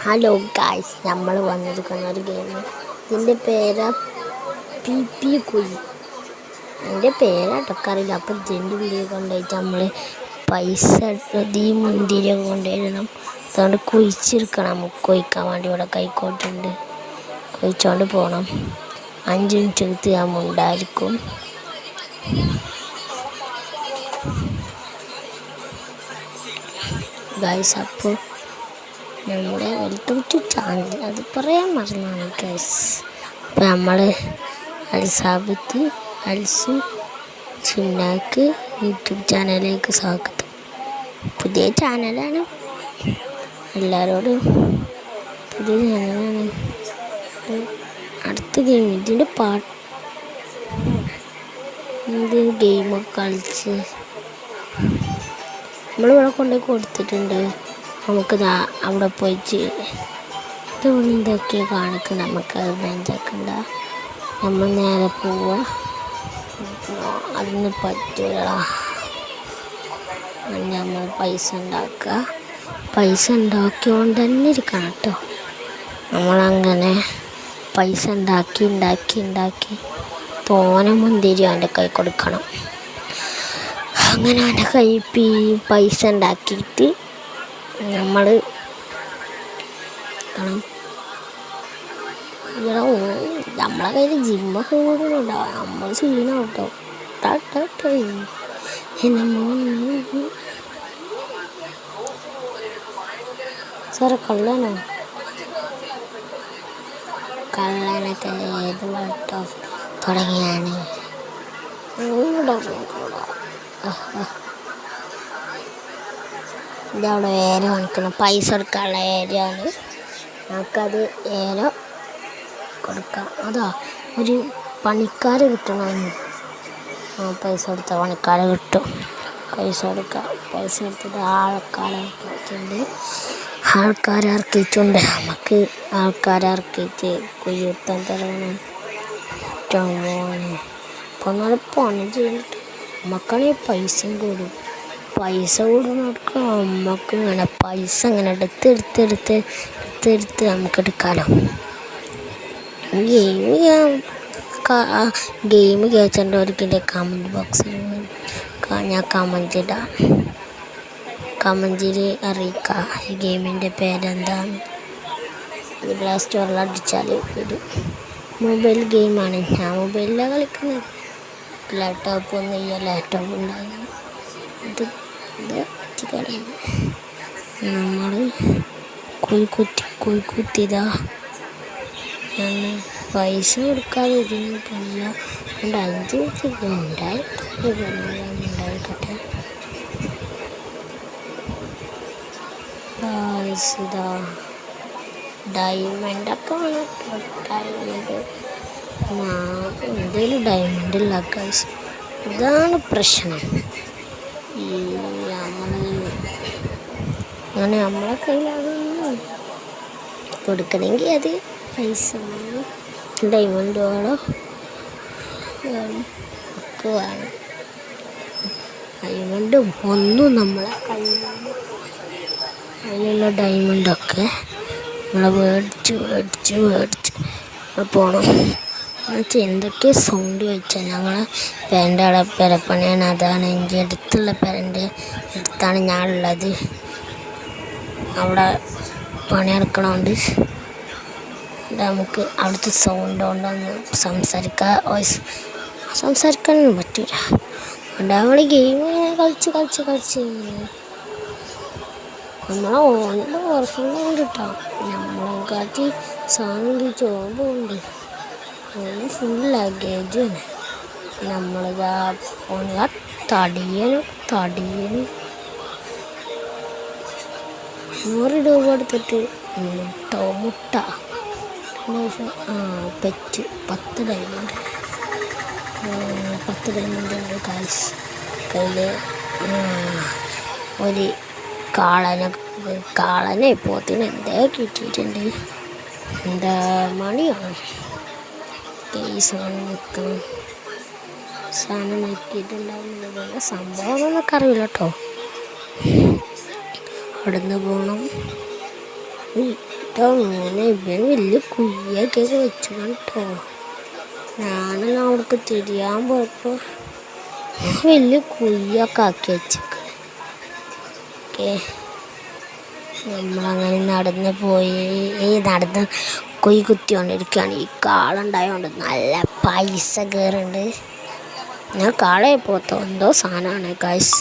Hello guys, നമ്മൾ വന്നിരിക്കുന്ന ഒരു ഗെയിം. ഇതിൻ്റെ പേര് പി പി കുയി. അതിൻ്റെ പേരടക്കറിയില്ല. അപ്പം ഇതിൻ്റെ ഉള്ളിൽ കൊണ്ടുപോയിട്ട് നമ്മൾ പൈസ ഈ മുന്തിരിയൊക്കെ കൊണ്ടുവരണം. അതുകൊണ്ട് കുഴിച്ചെടുക്കണം. നമുക്ക് കുഴിക്കാൻ വേണ്ടി ഇവിടെ കൈക്കോട്ടുണ്ട്. കുഴിച്ചുകൊണ്ട് പോകണം. 5 മിനിറ്റ് എടുത്ത് ഞാൻ ഉണ്ടായിരിക്കും. ഗായ്സ്, അപ്പോൾ നമ്മുടെ വെൽക്കം ടു ചാനൽ, അത് പറയാൻ മറന്നാണ് ഗൈസ്. അപ്പോൾ നമ്മൾ അൽസാബത്ത് അൽസു ചിന്നാക്ക് യൂട്യൂബ് ചാനലിലേക്ക് സ്വാഗതം. പുതിയ ചാനലാണ്, എല്ലാവരോടും പുതിയ ചാനലാണ്. അടുത്ത ഗെയിം ഇതിൻ്റെ ഗെയിമൊക്കെ കളിച്ച് നമ്മളിവിടെ കൊണ്ടുപോയി കൊടുത്തിട്ടുണ്ട്. നമുക്ക് അവിടെ പോയിട്ട് ഇതുകൊണ്ട് എന്തൊക്കെയോ കാണിക്കണ്ട, നമുക്കത് ബെഞ്ചാക്കണ്ട. നമ്മൾ നേരെ പോവുക. അതിന് പറ്റൂല. നമ്മൾ പൈസ ഉണ്ടാക്കുക. പൈസ ഉണ്ടാക്കിയോണ്ട് തന്നെ ഇരിക്കണം കേട്ടോ. നമ്മളങ്ങനെ പൈസ ഉണ്ടാക്കി തോനെ മുന്തിരി അവൻ്റെ കൈ കൊടുക്കണം. അങ്ങനെ അവൻ്റെ കൈ പൈസ ഉണ്ടാക്കിയിട്ട് നമ്മളെ കയ്യിൽ ജിമ്മൊക്കെ കൂടുന്നുണ്ടാവും. നമ്മൾ ചെയ്യണം കേട്ടോ. സാറെ കള്ളനോ? കള്ളനൊക്കെ ഏത് കേട്ടോ തുടങ്ങിയാണ്. ഇതവിടെ ഏര കാണിക്കണം. പൈസ കൊടുക്കാനുള്ള ഏരയാണ്. നമുക്കത് ഏര കൊടുക്കാം. അതാ ഒരു പണിക്കാർ കിട്ടണമെന്ന്. പൈസ കൊടുത്ത പണിക്കാരെ കിട്ടും. പൈസ കൊടുക്കാം. പൈസ എടുത്തിട്ട് ആൾക്കാരെ ഇറക്കിയിട്ടുണ്ട്. നമുക്ക് ആൾക്കാരെ ഇറക്കിയിട്ട് കുയ്യത്താൻ തരണം. അപ്പോൾ നല്ല പണി ചെയ്തിട്ട് നമുക്കാണെങ്കിൽ പൈസയും കൂടും. പൈസ കൂടുന്നവർക്ക് നമുക്ക് ഇങ്ങനെ പൈസ ഇങ്ങനെ എടുത്ത് നമുക്ക് എടുക്കാമല്ലോ. ഗെയിം കേൾച്ചേണ്ടവർക്ക് കമൻറ്റ് ബോക്സിൽ ഞാൻ കമൻറ്റിൽ അറിയിക്കാം ഈ ഗെയിമിൻ്റെ പേരെന്താണ്. ഇത് പ്ലേ സ്റ്റോറിൽ അടിച്ചാൽ ഇത് മൊബൈൽ ഗെയിമാണ്. ഞാൻ മൊബൈലിലാണ് കളിക്കുന്നത്. ലാപ്ടോപ്പ് ഒന്നും ഇല്ല. ലാപ്ടോപ്പ് ഉണ്ടായിരുന്നു. ഇത് കിടന്നു. നമ്മൾ കുത്തിതാ പൈസ കൊടുക്കാതെ ഇതിന് പണിയ. 5 ഉണ്ടായിരിക്കട്ടെ. ഇതാ ഡയമണ്ടൊക്കെ വേണം. ഡയമണ്ട് എന്തെങ്കിലും ഡയമണ്ട് ഇല്ല ഗൈസ്. ഇതാണ് പ്രശ്നം. അങ്ങനെ നമ്മളെ കയ്യിൽ അതൊന്നും കൊടുക്കണമെങ്കിൽ അത് പൈസ വേണം. ഡയമണ്ട് വേണം ഒക്കെ വേണം. ഡയമണ്ടും ഒന്നും നമ്മളെ കയ്യിൽ അതിലുള്ള ഡയമണ്ടൊക്കെ നമ്മൾ മേടിച്ച് പോകണം. എന്തൊക്കെ സൗണ്ട് വെച്ചാൽ ഞങ്ങളെ പേരൻ്റെ അവിടെ പെരപ്പണിയാണ്. അതാണ് എൻ്റെ അടുത്തുള്ള പേരൻ്റെ അടുത്താണ് ഞാനുള്ളത്. അവിടെ പണി നടക്കണോണ്ട് നമുക്ക് അവിടുത്തെ സൗണ്ട് കൊണ്ടൊന്ന് സംസാരിക്കാനൊന്നും പറ്റൂല. അതുകൊണ്ട് നമ്മൾ ഗെയിം കളിച്ച് നമ്മളെ ഓണിൽ ഓർഫുള്ളുണ്ട് കേട്ടോ. നമ്മളെ കാറ്റി സാധനം ചോമ്പുണ്ട്. ഫുൾ ലഗേജാണ്. നമ്മളിതാ തടിയന് 100 രൂപ എടുത്തിട്ട് മുട്ട പെറ്റ് 10 ഡയമണ്ട് ഉണ്ട് ഗൈസ്. കയ്യിൽ ഒരു കാളനെ പോത്തിന് എന്താ കിട്ടിയിട്ടുണ്ട്. എന്താ മണിയാണ് സാധനം നോക്കിയിട്ടുണ്ടാവുന്നത്. സംഭവം എന്നൊക്കെ അറിയില്ല കേട്ടോ. അവിടെ നിന്ന് പോകണം. അങ്ങനെ ഇവൻ വലിയ കുയ്യൊക്കെ വെച്ചു കേട്ടോ. ഞാനെല്ലാം അവിടേക്ക് തിരിയാൻ പോയപ്പോൾ വലിയ കുയ്യൊക്കെ ആക്കി വെച്ചേക്ക്. ഓക്കെ, നമ്മളങ്ങനെ നടന്ന് പോയി നടന്ന് കുഴി കുത്തിക്കൊണ്ടിരിക്കുകയാണ്. ഈ കാളുണ്ടായതുകൊണ്ട് നല്ല പൈസ കയറുന്നുണ്ട്. ഞാൻ കാളയെ പോത്തോ എന്തോ സാധനമാണ് ഗൈസ്.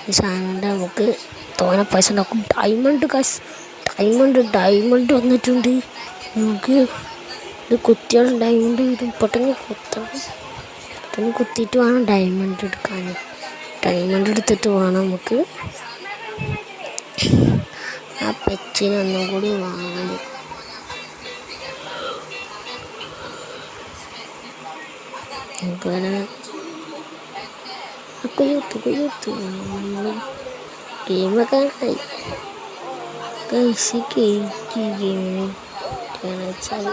ഈ സാധനം കൊണ്ട് നമുക്ക് തോനെ പൈസ ഉണ്ടാക്കും. ഡയമണ്ട് ഗൈസ്, ഡയമണ്ട് വന്നിട്ടുണ്ട്. നമുക്ക് ഇത് കുത്തിയാൽ ഡയമണ്ട് വരും. പെട്ടെന്ന് കുത്തിയിട്ട് വേണം ഡയമണ്ട് എടുക്കാൻ. ഡയമണ്ട് എടുത്തിട്ട് വേണം നമുക്ക് ആ പെച്ചിനൊന്നും കൂടി വാങ്ങാൻ. അങ്ങനെ കുയ്യത്ത് നമ്മൾ ഗെയിമൊക്കെ കഴിച്ച് കയറ്റി ഗെയിമിന് വെച്ചാൽ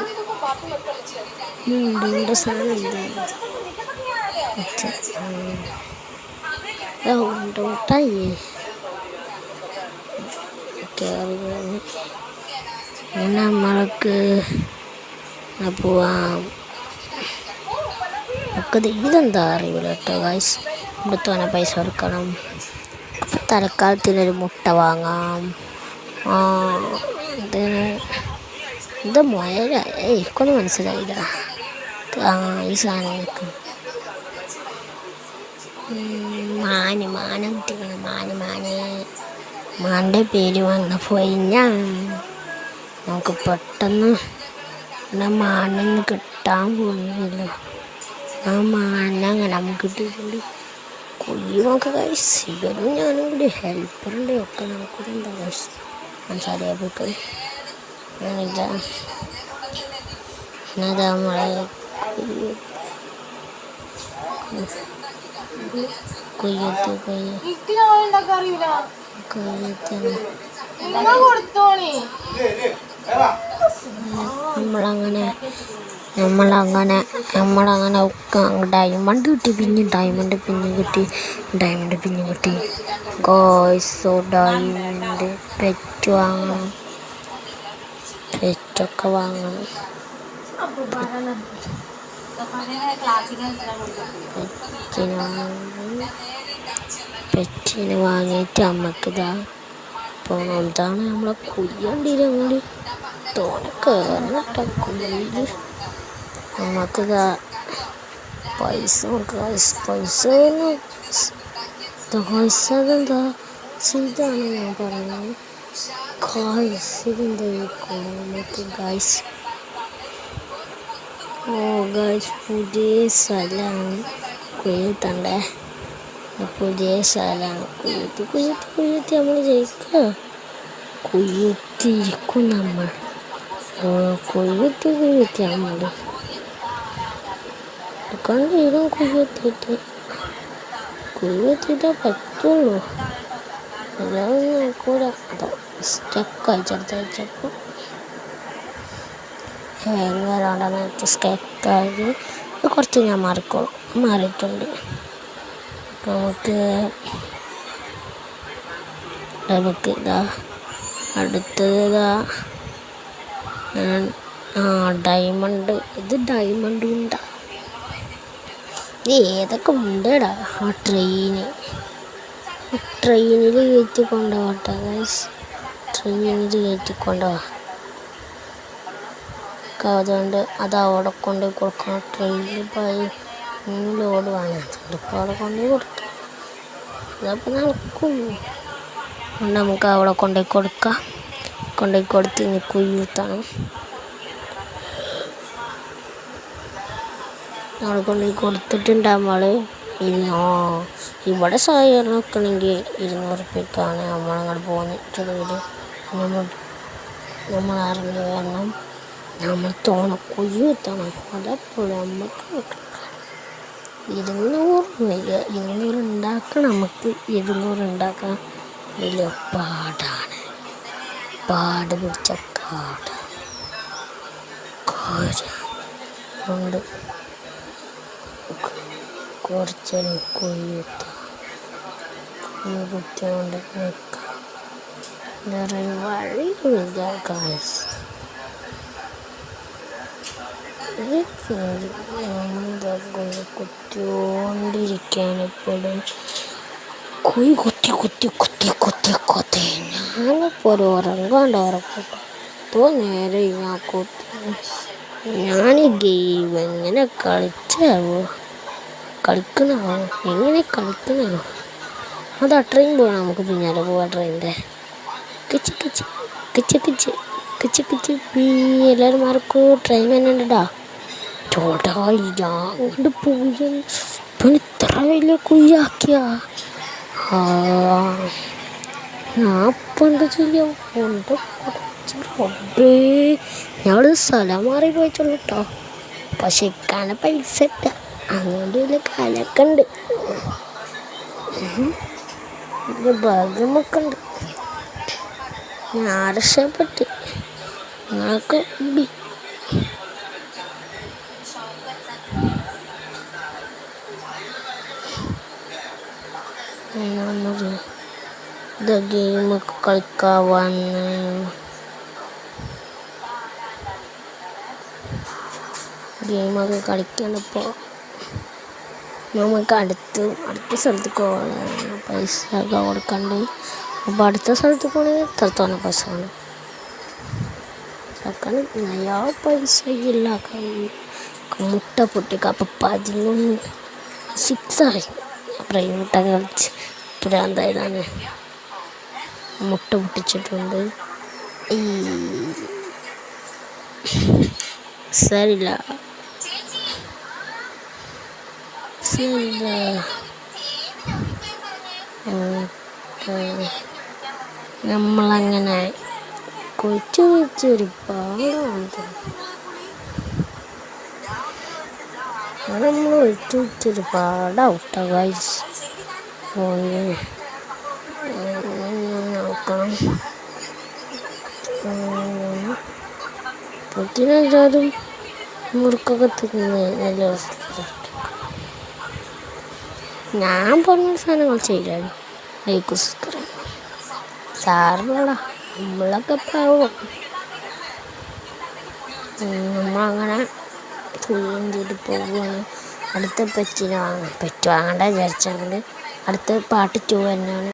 മുണ്ടിൻ്റെ സാധനം എന്താ മുട്ടായി കയറി നമ്മൾക്ക് പോവാം. നമുക്കത് ഇതെന്താ അറിയില്ല കേട്ടോ ഗൈസ്. ഇവിടെ തോന്നെ പൈസ കൊടുക്കണം. അപ്പോൾ തൽക്കാലത്തിനൊരു മുട്ട വാങ്ങാം. ഇതിന് ഇത് മുയല എനിക്കൊന്നും മനസ്സിലായില്ല. ഈ സാധനം നിൽക്കും. മാന കുട്ടികളെ മാൻ്റെ പേര് വന്നപ്പോയി നമുക്ക് പെട്ടെന്ന് മാനൊന്നും കിട്ടാൻ പോകുന്നില്ല. ആ മാനങ്ങനെ നമുക്ക് കിട്ടിയിട്ടുണ്ട്. കുയ്യുമൊക്കെ കഴിച്ച് ഇവരും ഞാനും കൂടി ഹെൽപ്പറുണ്ട് ഒക്കെ നടക്കുന്നുണ്ട് കഴിച്ച് മനസ്സിലായപ്പോൾ ഞാനിതാ നമ്മളെ നമ്മളങ്ങനെ ഡയമണ്ട് കിട്ടി. പിന്നെ ഡയമണ്ട് കിട്ടി ഗോയ്സ്. ഡയമണ്ട് പെറ്റ് വാങ്ങണം. പെറ്റൊക്കെ വാങ്ങണം. പെറ്റിന് വാങ്ങിയിട്ട് നമുക്കിതാ പോകണം. ഇതാണ് നമ്മളെ കുയ്യണ്ടിയിൽ കൂടി തോനെ കയറട്ടോ. കുയ്യിൽ നമുക്കിതാ പൈസ അതെന്താ ഇതാണ് ഞാൻ പറയുന്നത് ഇതെന്താ ഗൈസ്. ഗൈസ് പുതിയ സ്ഥലമാണ് കുയ്യത്തണ്ടേ. പുതിയ സ്ഥലമാണ് കുയ്യത്തി നമ്മൾ ജയിക്കുക. കുയ്യത്തിരിക്കും നമ്മൾ. കുയ്യത്തി നമ്മൾ കണ്ടിരും. കുയ്യത്തിട്ടേ പറ്റുള്ളൂ. അല്ലാതെ നോക്കൂല. അതോ സ്റ്റക്കായി ചെറുതായിച്ചപ്പോൾ ഹാങ്ങറാണ്ട് സ്റ്റക്കായി കുറച്ച് ഞാൻ മാറിയിട്ടുണ്ട്. നമുക്ക് ഇതാ അടുത്തത് ഡയമണ്ട്. ഇത് ഡയമണ്ട് ഉണ്ടാ. ഇത് ഏതൊക്കെ ഉണ്ടടാ. ആ ട്രെയിനിൽ കയറ്റി കൊണ്ടുപോകട്ടെ ഗൈസ്. ട്രെയിനിൽ കയറ്റി കൊണ്ടുപോകാം. അതുകൊണ്ട് അത് അവിടെ കൊണ്ടുപോയി കൊടുക്കണം. ട്രെയിനിൽ പോയി 3 ലോഡ് വാങ്ങിയിട്ടുണ്ട്. അപ്പോൾ അവിടെ കൊണ്ടുപോയി കൊടുക്കാം. അതപ്പോൾ നടക്കും. നമുക്ക് അവിടെ കൊണ്ടുപോയി കൊടുക്കാം. കൊടുത്ത് ഇനി കുയ്യൂത്താണ്. അവിടെ കൊണ്ടുപോയി കൊടുത്തിട്ടുണ്ട് നമ്മൾ. ഇവിടെ സാധാരണ വെക്കണമെങ്കിൽ 200 റുപ്യക്കാണ് നമ്മളങ്ങോട്ട് പോകുന്നത്. നമ്മൾ അറിഞ്ഞ കാരണം നമ്മൾ കുയ്യൂത്തണം. അതപ്പോൾ നമുക്ക് 200 ഉണ്ടാക്കണം. നമുക്ക് 200 ഉണ്ടാക്കാൻ വലിയ പാടാണ്. പാട് പിടിച്ച കൊണ്ട് കുറച്ചൊരു കുത്തിക്കൊണ്ട് നിൽക്കാം. വേറെ വഴിയില്ല ഗൈസ്. കുത്തിക്കൊണ്ടിരിക്കുകയാണ് ഇപ്പോഴും. കുയി കുത്തി കുത്തി കുത്തി കുത്തി കുത്തി ഞാനിപ്പോൾ ഒരു ഉറങ്ങാണ്ട് ഉറക്കട്ടെ. എത്ര നേരം ഞാൻ കുത്തി. ഞാൻ ഈ ഗെയിം എങ്ങനെ കളിച്ചാവോ, എങ്ങനെ കളിക്കണോ? അതാ ട്രെയിൻ പോകണം, നമുക്ക് പിന്നാലെ പോവാം ട്രെയിനിൻ്റെ. കിച്ച് കിച്ച് കിച്ച് കിച്ച് കിച്ച് കിച്ച് എല്ലാവരും മാർക്ക് ട്രെയിൻ വന്നിട്ടാ ചോട്ടാ. അങ്ങോട്ട് പോയി പിന്നെ ഇത്ര വലിയ കുയ്യാക്കിയ ഞാൻ ഇപ്പം എന്താ ചെയ്യാം? കൊണ്ട് റബ്ബേ, ഞങ്ങൾ സ്ഥലം മാറി പോയിട്ടുള്ളൂ കേട്ടോ. പക്ഷെ ഇക്കാനെ പൈസ ഇട്ട അങ്ങോട്ട് വലിയ കാലൊക്കെ ഉണ്ട്, ഭാഗ്യമൊക്കെ ഉണ്ട്. ഞാൻ രക്ഷപ്പെട്ട്, ഞങ്ങൾക്ക് ഇത് ഗെയിമൊക്കെ കളിക്കാൻ വന്ന് ഗെയിമൊക്കെ കളിക്കാനിപ്പോൾ നമുക്ക് അടുത്ത സ്ഥലത്തേക്ക് പോകണം. പൈസ ഒക്കെ കൊടുക്കണ്ട്. അപ്പോൾ അടുത്ത സ്ഥലത്ത് പോകണമെങ്കിൽ എത്രത്തോളം പൈസ വേണം? നയാ പൈസ ഇല്ല കയ്യിൽ. മുട്ട പൊട്ടിക്കുക. അപ്പം 11 അപ്പുറം മുട്ട കളിച്ച് പ്രാന്തായതാണ്. മുട്ട പൊട്ടിച്ചിട്ടുണ്ട്. സാരില്ല നമ്മളങ്ങനെ കൊച്ചു കൊച്ചൊരു പാടാണ്. നമ്മൾ വെച്ചൊരു പാടാവട്ടെ ഗൈസ്. നോക്കണം. പൊത്തിനെല്ലാവരും മുറുക്കൊക്കെ തിന്ന് നല്ല ഞാൻ പറഞ്ഞ സാധനങ്ങൾ ചെയ്യില്ല. ലൈക്ക് സാറിനോടാ നമ്മളൊക്കെ പാവം. നമ്മളങ്ങനെ ഫുള്ളും ചെയ്ത് പോവുകയാണ്. അടുത്ത പെറ്റ് വാങ്ങണ്ട വിചാരിച്ചാൽ അടുത്ത പാർട്ട് 2 തന്നെയാണ്.